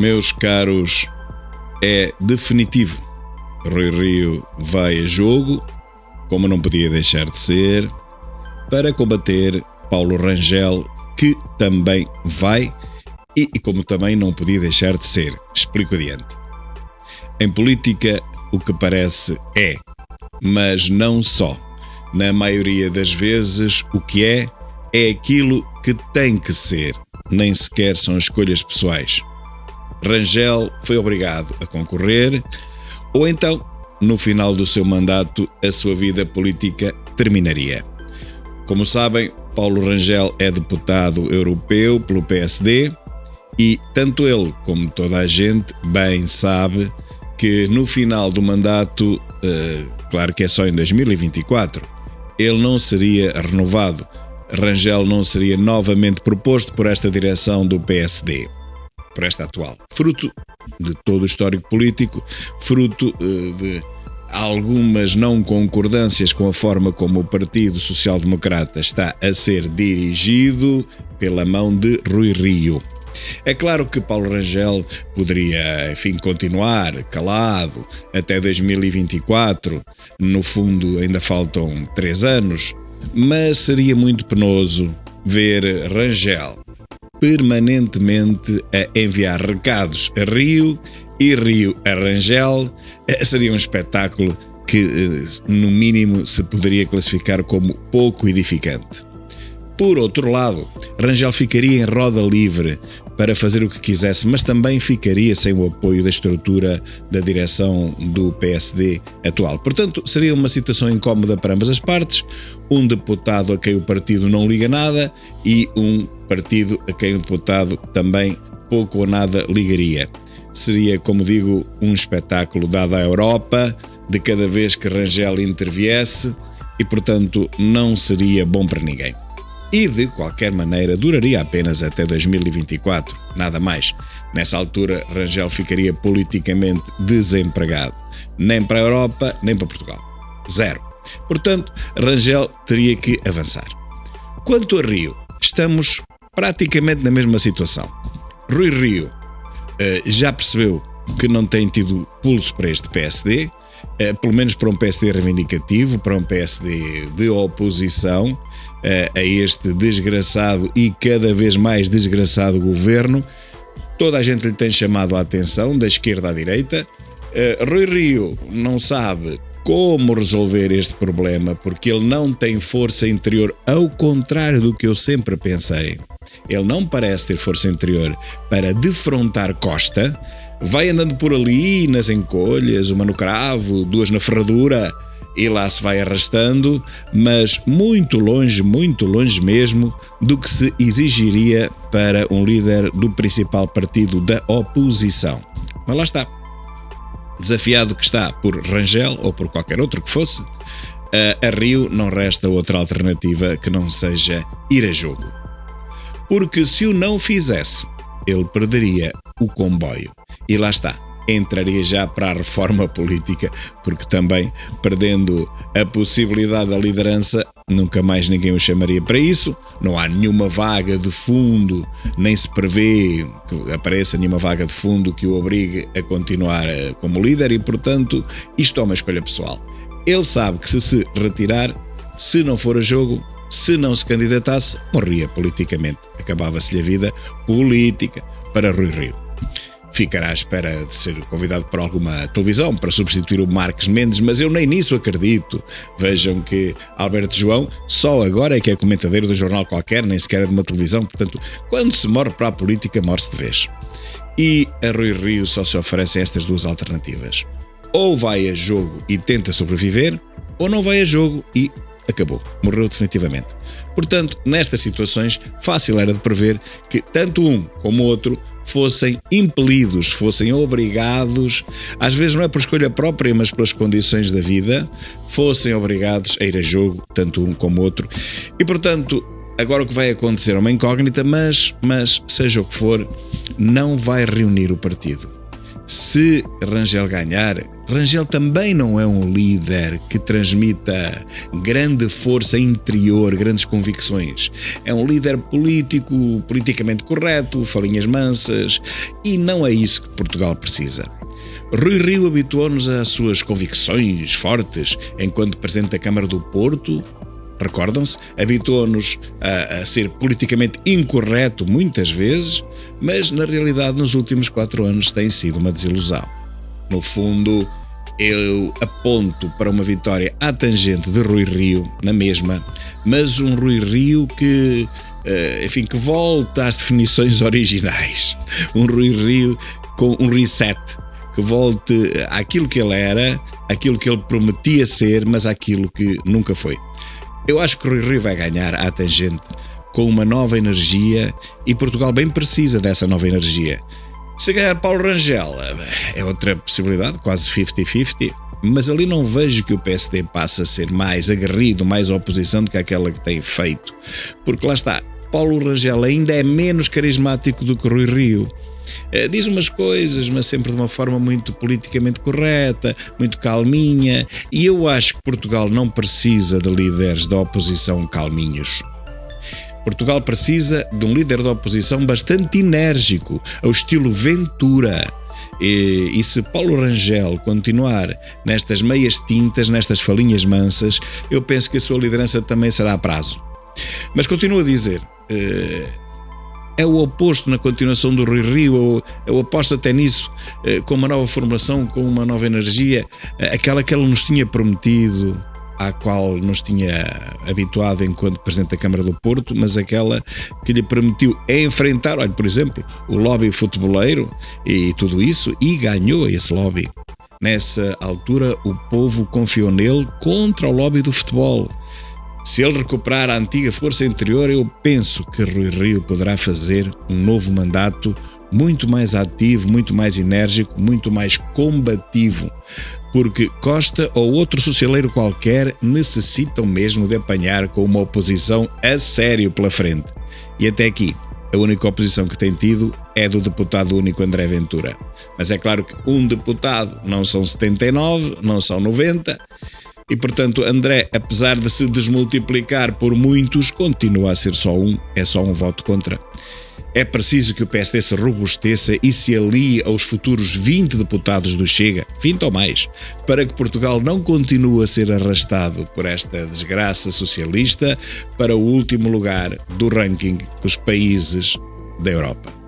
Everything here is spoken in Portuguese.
Meus caros, é definitivo. Rui Rio vai a jogo, como não podia deixar de ser, para combater Paulo Rangel, que também vai e como também não podia deixar de ser. Explico adiante. Em política, o que parece é, mas não só. Na maioria das vezes, o que é aquilo que tem que ser. Nem sequer são escolhas pessoais. Rangel foi obrigado a concorrer, ou então, no final do seu mandato, a sua vida política terminaria. Como sabem, Paulo Rangel é deputado europeu pelo PSD e tanto ele como toda a gente bem sabe que no final do mandato, claro que é só em 2024, ele não seria renovado. Rangel não seria novamente proposto por esta direção do PSD, por esta atual. Fruto de todo o histórico político, fruto de algumas não concordâncias com a forma como o Partido Social Democrata está a ser dirigido pela mão de Rui Rio. É claro que Paulo Rangel poderia, continuar calado até 2024, no fundo ainda faltam 3 anos, mas seria muito penoso ver Rangel permanentemente a enviar recados a Rio e Rio a Rangel. Seria um espetáculo que, no mínimo, se poderia classificar como pouco edificante. Por outro lado, Rangel ficaria em roda livre para fazer o que quisesse, mas também ficaria sem o apoio da estrutura da direção do PSD atual. Portanto, seria uma situação incómoda para ambas as partes, um deputado a quem o partido não liga nada e um partido a quem o deputado também pouco ou nada ligaria. Seria, como digo, um espetáculo dado à Europa de cada vez que Rangel interviesse e, portanto, não seria bom para ninguém. E, de qualquer maneira, duraria apenas até 2024, nada mais. Nessa altura, Rangel ficaria politicamente desempregado. Nem para a Europa, nem para Portugal. Zero. Portanto, Rangel teria que avançar. Quanto a Rio, estamos praticamente na mesma situação. Rui Rio já percebeu que não tem tido pulso para este PSD, pelo menos para um PSD reivindicativo, para um PSD de oposição a este desgraçado e cada vez mais desgraçado governo. Toda a gente lhe tem chamado a atenção, da esquerda à direita. Rui Rio não sabe como resolver este problema porque ele não tem força interior, ao contrário do que eu sempre pensei. Ele não parece ter força interior para defrontar Costa. Vai andando por ali nas encolhas, uma no cravo, 2 na ferradura, e lá se vai arrastando, mas muito longe mesmo do que se exigiria para um líder do principal partido da oposição. Mas lá está. Desafiado que está por Rangel ou por qualquer outro que fosse, a Rio não resta outra alternativa que não seja ir a jogo. Porque se o não fizesse, ele perderia o comboio. E lá está. Entraria já para a reforma política, porque também, perdendo a possibilidade da liderança, nunca mais ninguém o chamaria para isso. Não há nenhuma vaga de fundo, nem se prevê que apareça nenhuma vaga de fundo que o obrigue a continuar como líder e, portanto, isto é uma escolha pessoal. Ele sabe que se retirar, se não for a jogo, se não se candidatasse, morria politicamente. Acabava-se-lhe a vida política para Rui Rio. Ficará à espera de ser convidado por alguma televisão para substituir o Marques Mendes, mas eu nem nisso acredito. Vejam que Alberto João só agora é que é comentadeiro de um jornal qualquer, nem sequer é de uma televisão, portanto, quando se morre para a política, morre-se de vez. E a Rui Rio só se oferecem estas 2 alternativas. Ou vai a jogo e tenta sobreviver, ou não vai a jogo e acabou, morreu definitivamente. Portanto, nestas situações, fácil era de prever que tanto um como o outro fossem impelidos, fossem obrigados, às vezes não é por escolha própria, mas pelas condições da vida, fossem obrigados a ir a jogo, tanto um como o outro. E, portanto, agora o que vai acontecer é uma incógnita, mas seja o que for, não vai reunir o partido. Se Rangel ganhar, Rangel também não é um líder que transmita grande força interior, grandes convicções. É um líder político, politicamente correto, falinhas mansas, e não é isso que Portugal precisa. Rui Rio habituou-nos às suas convicções fortes enquanto Presidente da Câmara do Porto. Recordam-se? Habituou-nos a ser politicamente incorreto muitas vezes, mas na realidade nos últimos 4 anos tem sido uma desilusão. No fundo, eu aponto para uma vitória à tangente de Rui Rio, na mesma, mas um Rui Rio que volta às definições originais. Um Rui Rio com um reset, que volte àquilo que ele era, àquilo que ele prometia ser, mas àquilo que nunca foi. Eu acho que Rui Rio vai ganhar à tangente com uma nova energia e Portugal bem precisa dessa nova energia. Se ganhar Paulo Rangel é outra possibilidade, quase 50-50, mas ali não vejo que o PSD passe a ser mais aguerrido, mais oposição do que aquela que tem feito. Porque lá está, Paulo Rangel ainda é menos carismático do que Rui Rio. Diz umas coisas, mas sempre de uma forma muito politicamente correta, muito calminha, e eu acho que Portugal não precisa de líderes da oposição calminhos. Portugal precisa de um líder da oposição bastante enérgico, ao estilo Ventura. E se Paulo Rangel continuar nestas meias tintas, nestas falinhas mansas, eu penso que a sua liderança também será a prazo. Mas continuo a dizer, é o oposto na continuação do Rui Rio, eu aposto até nisso, com uma nova formulação, com uma nova energia, aquela que ele nos tinha prometido, à qual nos tinha habituado enquanto Presidente da Câmara do Porto, mas aquela que lhe permitiu enfrentar, olha, por exemplo, o lobby futeboleiro e tudo isso, e ganhou esse lobby. Nessa altura, o povo confiou nele contra o lobby do futebol. Se ele recuperar a antiga força interior, eu penso que Rui Rio poderá fazer um novo mandato muito mais ativo, muito mais enérgico, muito mais combativo, porque Costa ou outro socialeiro qualquer necessitam mesmo de apanhar com uma oposição a sério pela frente. E até aqui, a única oposição que tem tido é do deputado único André Ventura. Mas é claro que um deputado não são 79, não são 90, e portanto André, apesar de se desmultiplicar por muitos, continua a ser só um, é só um voto contra. É preciso que o PSD se robusteça e se alie aos futuros 20 deputados do Chega, 20 ou mais, para que Portugal não continue a ser arrastado por esta desgraça socialista para o último lugar do ranking dos países da Europa.